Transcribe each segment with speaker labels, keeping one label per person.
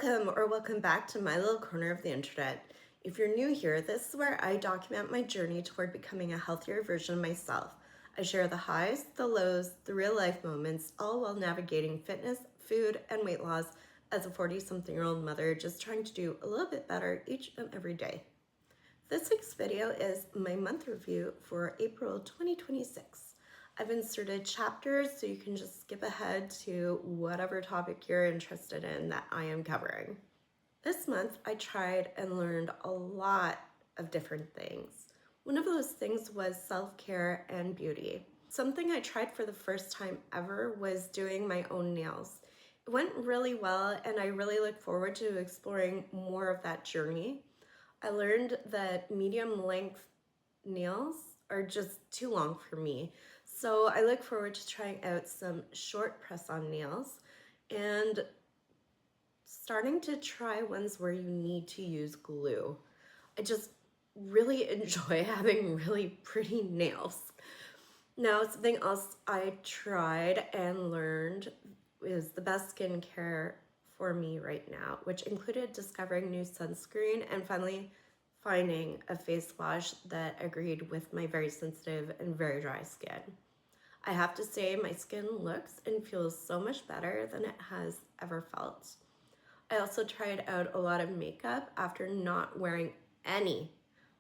Speaker 1: Welcome back to my little corner of the internet. If you're new here, this is where I document my journey toward becoming a healthier version of myself. I share the highs, the lows, the real life moments, all while navigating fitness, food, and weight loss as a 40-something-year-old mother just trying to do a little bit better each and every day. This week's video is my month review for April 2026. I've inserted chapters so you can just skip ahead to whatever topic you're interested in that I am covering. This month, I tried and learned a lot of different things. One of those things was self-care and beauty. Something I tried for the first time ever was doing my own nails. It went really well, and I really look forward to exploring more of that journey. I learned that medium length nails are just too long for me. So I look forward to trying out some short press-on nails and starting to try ones where you need to use glue. I just really enjoy having really pretty nails. Now, something else I tried and learned is the best skincare for me right now, which included discovering new sunscreen and finally finding a face wash that agreed with my very sensitive and very dry skin. I have to say my skin looks and feels so much better than it has ever felt. I also tried out a lot of makeup after not wearing any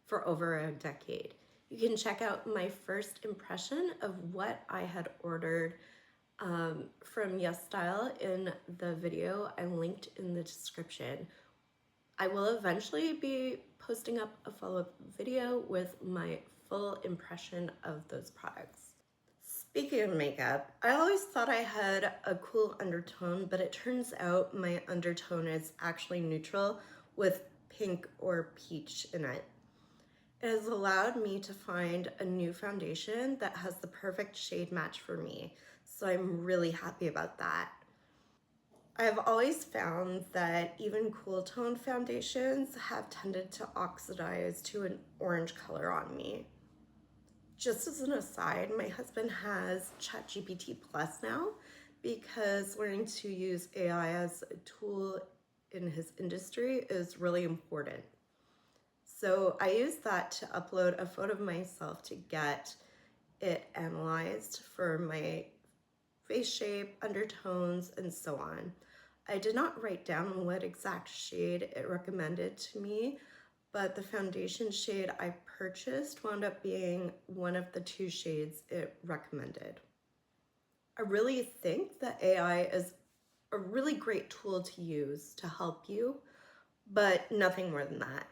Speaker 1: for over a decade. You can check out my first impression of what I had ordered from Yes Style in the video I linked in the description. I will eventually be posting up a follow-up video with my full impression of those products. Speaking of makeup, I always thought I had a cool undertone, but it turns out my undertone is actually neutral with pink or peach in it. It has allowed me to find a new foundation that has the perfect shade match for me, so I'm really happy about that. I've always found that even cool tone foundations have tended to oxidize to an orange color on me. Just as an aside, my husband has ChatGPT Plus now because learning to use AI as a tool in his industry is really important. So I use that to upload a photo of myself to get it analyzed for my face shape, undertones, and so on. I did not write down what exact shade it recommended to me, but the foundation shade I purchased wound up being one of the two shades it recommended. I really think that AI is a really great tool to use to help you, but nothing more than that.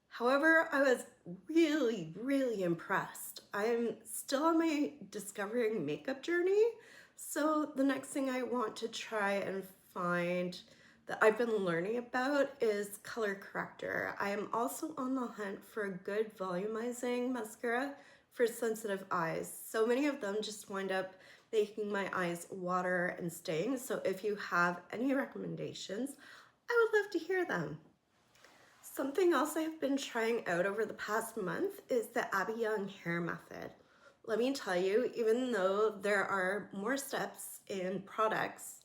Speaker 1: However, I was really impressed. I'm still on my discovering makeup journey, so the next thing I want to try and find that I've been learning about is color corrector. I am also on the hunt for a good volumizing mascara for sensitive eyes. So many of them just wind up making my eyes water and sting. So if you have any recommendations, I would love to hear them. Something else I've been trying out over the past month is the Abbey hair method. Let me tell you, even though there are more steps in products,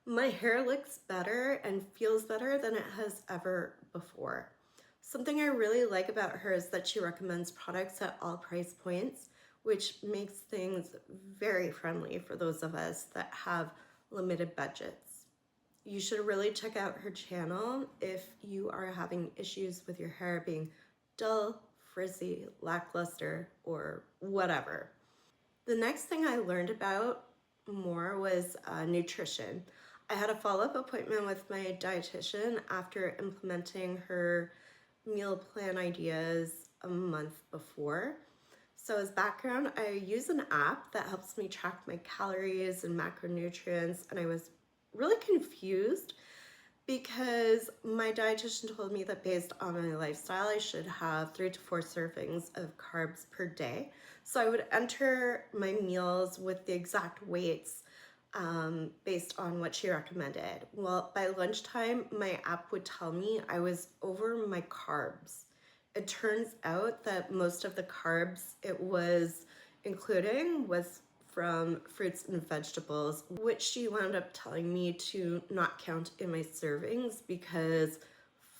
Speaker 1: my hair looks better and feels better than it has ever before. Something I really like about her is that she recommends products at all price points, which makes things very friendly for those of us that have limited budgets. You should really check out her channel if you are having issues with your hair being dull, frizzy, lackluster, or whatever. The next thing I learned about more was nutrition. I had a follow-up appointment with my dietitian after implementing her meal plan ideas a month before. So as background, I use an app that helps me track my calories and macronutrients, and I was really confused because my dietitian told me that based on my lifestyle, I should have 3 to 4 servings of carbs per day. So I would enter my meals with the exact weights based on what she recommended. Well, by lunchtime, my app would tell me I was over my carbs. It turns out that most of the carbs it was including was from fruits and vegetables, which she wound up telling me to not count in my servings because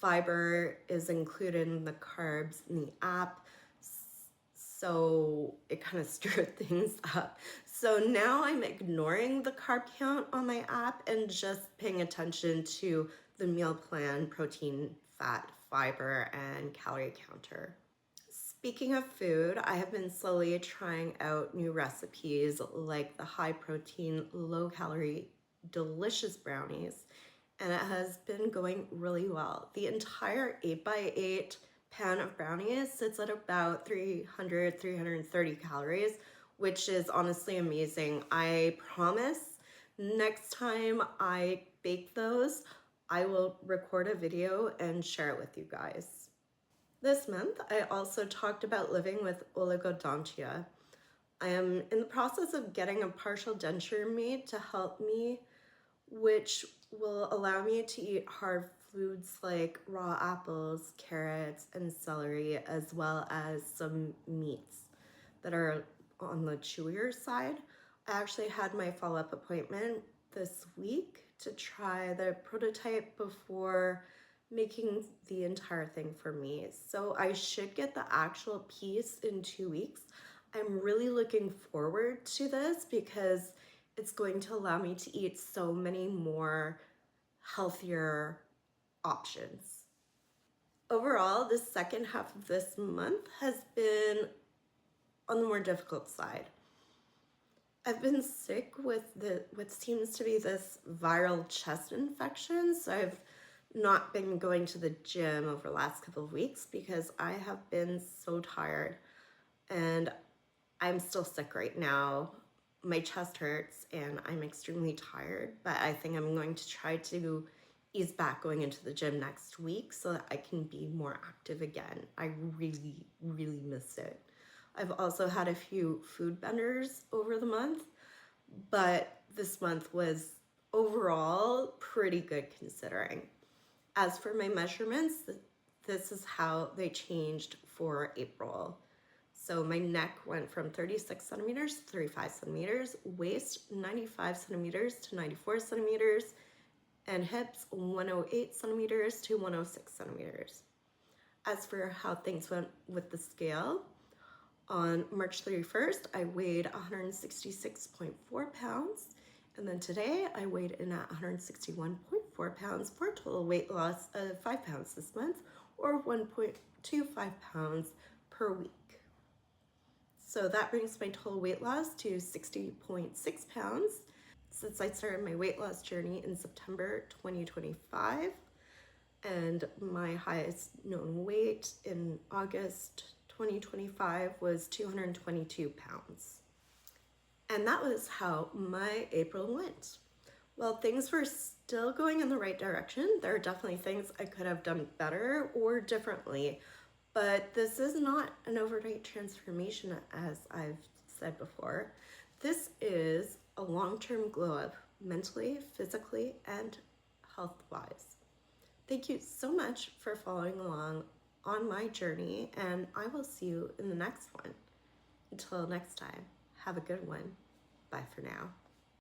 Speaker 1: fiber is included in the carbs in the app. So it kind of stirred things up. So now I'm ignoring the carb count on my app and just paying attention to the meal plan, protein, fat, fiber, and calorie counter. Speaking of food, I have been slowly trying out new recipes like the high protein, low calorie, delicious brownies, and it has been going really well. The entire 8x8 pan of brownies sits at about 330 calories, which is honestly amazing. I promise next time I bake those, I will record a video and share it with you guys. This month, I also talked about living with oligodontia. I am in the process of getting a partial denture made to help me, which will allow me to eat hard foods like raw apples, carrots, and celery, as well as some meats that are on the chewier side. I actually had my follow-up appointment this week to try the prototype before making the entire thing for me. So I should get the actual piece in 2 weeks. I'm really looking forward to this because it's going to allow me to eat so many more healthier options. Overall, the second half of this month has been on the more difficult side. I've been sick with what seems to be this viral chest infection, so I've not been going to the gym over the last couple of weeks because I have been so tired, and I'm still sick right now. My chest hurts and I'm extremely tired, but I think I'm going to try to ease back going into the gym next week so that I can be more active again. I really, really miss it. I've also had a few food benders over the month, but this month was overall pretty good considering. As for my measurements, this is how they changed for April. So my neck went from 36 centimeters to 35 centimeters, waist 95 centimeters to 94 centimeters, and hips 108 centimeters to 106 centimeters. As for how things went with the scale, on March 31st, I weighed 166.4 pounds. And then today I weighed in at 161.4 pounds for a total weight loss of 5 pounds this month, or 1.25 pounds per week. So that brings my total weight loss to 60.6 pounds since I started my weight loss journey in September 2025. And my highest known weight in August 2025 was 222 pounds. And that was how my April went. Well, things were still going in the right direction. There are definitely things I could have done better or differently, but this is not an overnight transformation, as I've said before. This is a long-term glow up, mentally, physically, and health-wise. Thank you so much for following along on my journey, and I will see you in the next one. Until next time, have a good one. Bye for now.